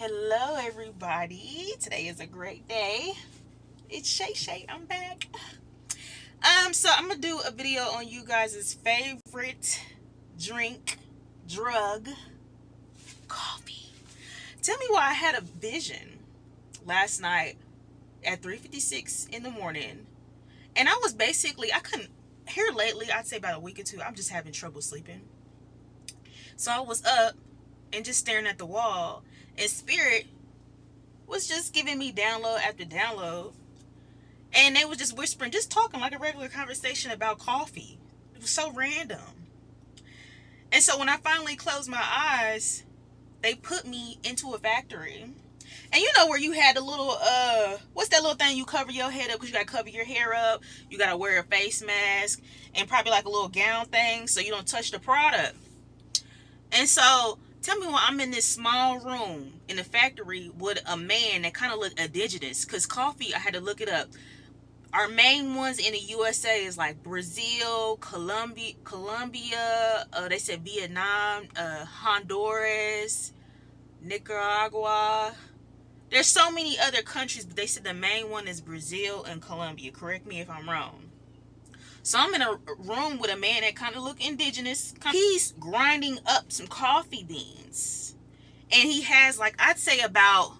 Hello, everybody. Today is a great day. It's Shay Shay. I'm back. So I'm gonna do a video on you guys' favorite drink, drug, coffee. Tell me why I had a vision last night at 3:56 in the morning, and I couldn't. Here lately, I'd say about a week or two, I'm just having trouble sleeping. So I was up and just staring at the wall, and spirit was just giving me download after download. And they was just whispering, just talking like a regular conversation about coffee. It was so random. And so when I finally closed my eyes, they put me into a factory. And you know where you had a little, what's that little thing you cover your head up because you got to cover your hair up. You got to wear a face mask and probably like a little gown thing so you don't touch the product. And so tell me why I'm in this small room in the factory with a man that kind of looked indigenous. Because coffee, I had to look it up. Our main ones in the USA is like Brazil, Colombia, they said Vietnam, Honduras, Nicaragua. There's so many other countries, but they said the main one is Brazil and Colombia. Correct me if I'm wrong. So I'm in a room with a man that kind of look indigenous. He's grinding up some coffee beans. And he has like, I'd say about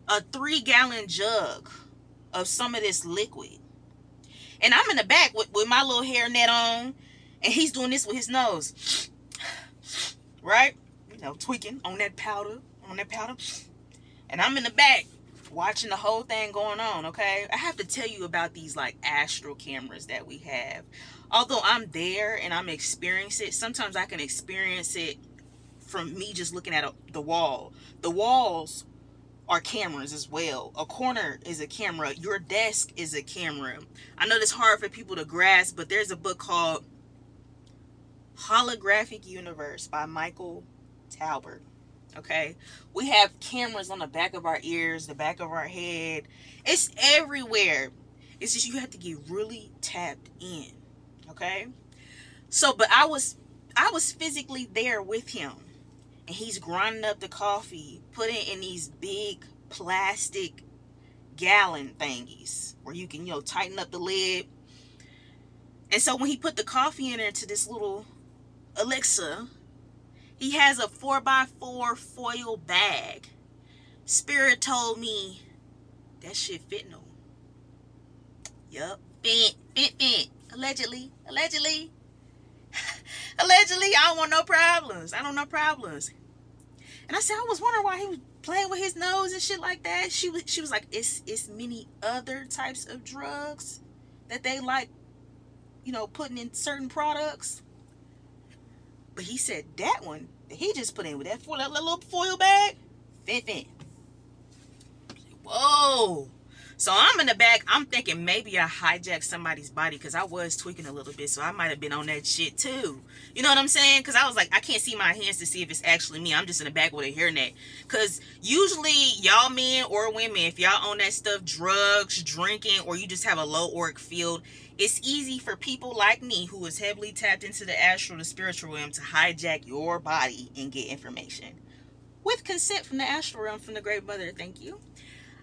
a 3-gallon jug of some of this liquid. And I'm in the back with my little hairnet on. And he's doing this with his nose. Right? You know, tweaking on that powder. And I'm in the back watching the whole thing going on, okay? I have to tell you about these like astral cameras that we have. Although I'm there and I'm experiencing it, sometimes I can experience it from me just looking at the wall. The walls are cameras as well. A corner is a camera. Your desk is a camera. I know it's hard for people to grasp, but there's a book called Holographic Universe by Michael Talbert. Okay, we have cameras on the back of our ears, the back of our head. It's everywhere. It's just you have to get really tapped in. Okay, so but I was physically there with him, and he's grinding up the coffee, putting it in these big plastic gallon thingies where you can, tighten up the lid. And so when he put the coffee in there to this little elixir, he has a 4x4 foil bag. Spirit told me that shit fentanyl. Yup. Fent. Allegedly. Allegedly, I don't want no problems. I don't know problems. And I said, I was wondering why he was playing with his nose and shit like that. She was like, it's many other types of drugs that they like, putting in certain products. But he said that one that he just put in with that little foil bag, fent. Whoa. So I'm in the back. I'm thinking maybe I hijacked somebody's body because I was tweaking a little bit. So I might have been on that shit too. You know what I'm saying? Because I was like, I can't see my hands to see if it's actually me. I'm just in the back with a hairnet. Because usually y'all men or women, if y'all own that stuff, drugs, drinking, or you just have a low auric field, it's easy for people like me who is heavily tapped into the astral, the spiritual realm, to hijack your body and get information. With consent from the astral realm, from the Great Mother. Thank you.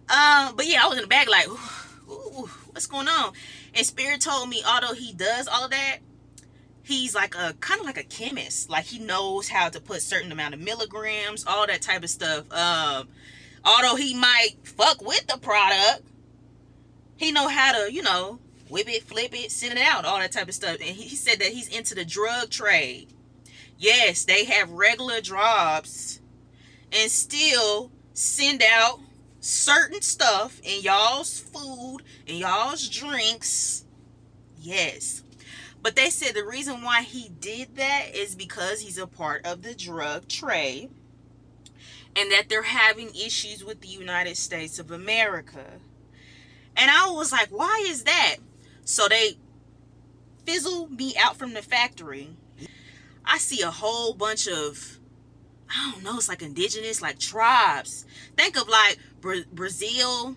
But yeah, I was in the back like, ooh, what's going on? And Spirit told me, although he does all of that, he's like kind of like a chemist. Like he knows how to put certain amount of milligrams, all that type of stuff. Although he might fuck with the product, he know how to, whip it, flip it, send it out, all that type of stuff. And he said that he's into the drug trade. Yes, they have regular jobs and still send out certain stuff in y'all's food and y'all's drinks. Yes. But they said the reason why he did that is because he's a part of the drug trade and that they're having issues with the United States of America. And I was like, why is that? So they fizzle me out from the factory. I see a whole bunch of, I don't know, it's like indigenous, like tribes. Think of like Brazil.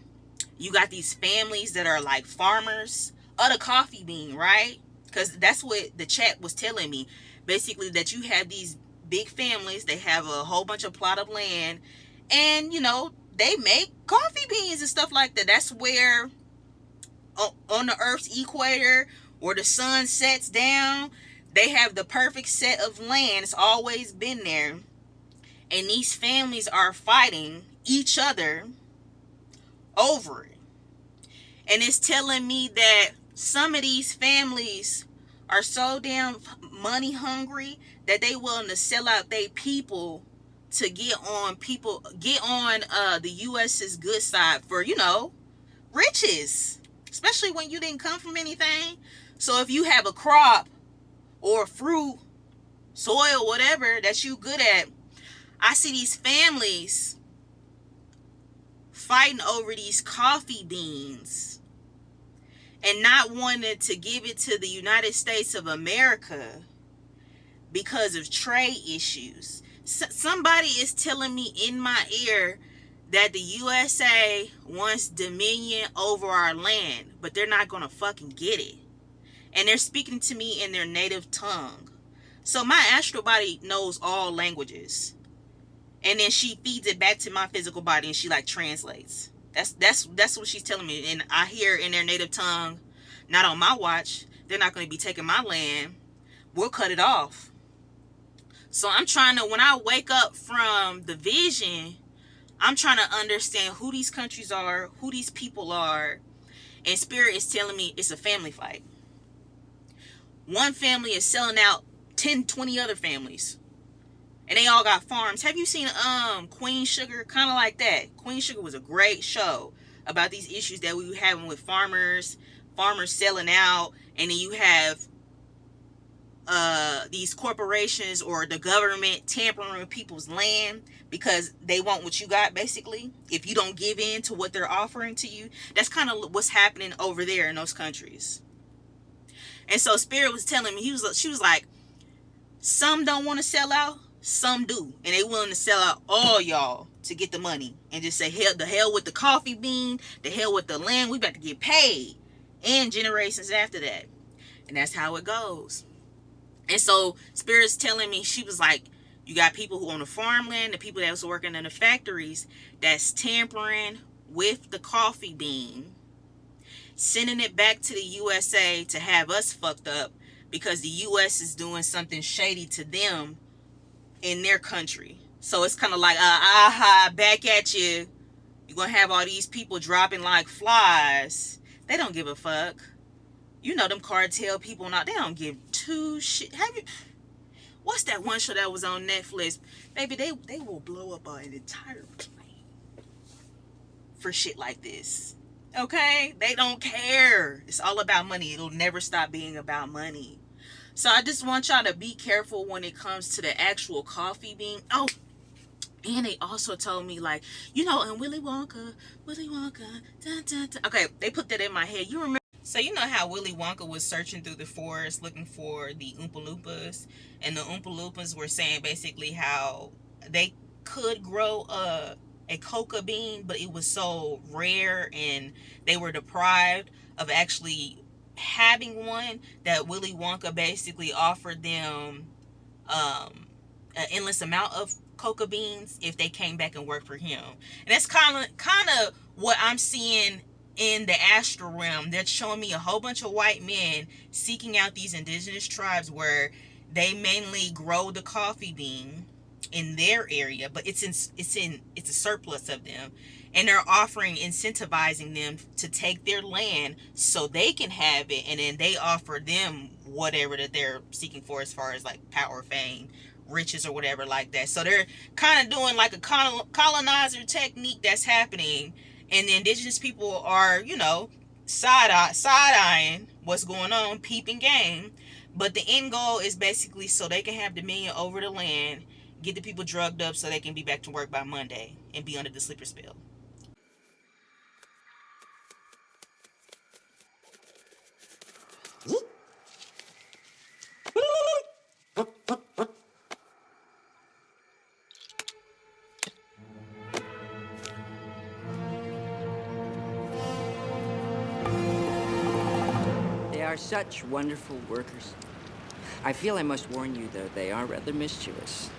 You got these families that are like farmers of the coffee bean, right? Because that's what the chat was telling me. Basically that you have these big families. They have a whole bunch of plot of land, and they make coffee beans and stuff like that. That's where on the Earth's equator, where the sun sets down, they have the perfect set of land. It's always been there, and these families are fighting each other over it. And it's telling me that some of these families are so damn money hungry that they willing to sell out their people to get on the US's good side for riches, especially when you didn't come from anything. So if you have a crop or fruit, soil, whatever that you good at, I see these families fighting over these coffee beans and not wanting to give it to the United States of America because of trade issues. Somebody is telling me in my ear that the USA wants dominion over our land, but they're not gonna fucking get it. And they're speaking to me in their native tongue. So my astral body knows all languages. And then she feeds it back to my physical body and she like translates. That's what she's telling me. And I hear in their native tongue, not on my watch. They're not going to be taking my land. We'll cut it off. So I'm trying to, when I wake up from the vision, I'm trying to understand who these countries are, who these people are. And Spirit is telling me it's a family fight. One family is selling out 10, 20 other families. And they all got farms. Have you seen Queen Sugar? Kind of like that. Queen Sugar was a great show about these issues that we were having with farmers selling out. And then you have these corporations or the government tampering with people's land because they want what you got, basically. If you don't give in to what they're offering to you. That's kind of what's happening over there in those countries. And so Spirit was telling me, she was like, some don't want to sell out. Some do, and they willing to sell out all y'all to get the money and just say, hell with the coffee bean, the hell with the land, we about to get paid, and generations after that. And that's how it goes. And so Spirit's telling me, she was like, you got people who own the farmland, the people that was working in the factories that's tampering with the coffee bean, sending it back to the USA to have us fucked up because the US is doing something shady to them in their country. So it's kind of like back at you. You're gonna have all these people dropping like flies. They don't give a fuck. Them cartel people now, they don't give two shit. What's that one show that was on Netflix? Baby, they will blow up an entire plane for shit like this. Okay? They don't care. It's all about money. It'll never stop being about money. So I just want y'all to be careful when it comes to the actual coffee bean. Oh, and they also told me, like, and Willy Wonka, dun, dun, dun. Okay, they put that in my head. You remember? So you know how Willy Wonka was searching through the forest looking for the Oompa Loompas, and the Oompa Loompas were saying basically how they could grow a coca bean, but it was so rare and they were deprived of actually having one, that Willy Wonka basically offered them an endless amount of coca beans if they came back and worked for him. And that's kind of what I'm seeing in the astral realm. They're showing me a whole bunch of white men seeking out these indigenous tribes where they mainly grow the coffee bean in their area, but it's a surplus of them, and they're incentivizing them to take their land so they can have it, and then they offer them whatever that they're seeking for as far as like power, fame, riches, or whatever like that. So they're kind of doing like a colonizer technique that's happening, and the indigenous people are side-eyeing what's going on, peeping game. But the end goal is basically so they can have dominion over the land, get the people drugged up so they can be back to work by Monday and be under the sleeper spell. They are such wonderful workers. I feel I must warn you, though, they are rather mischievous.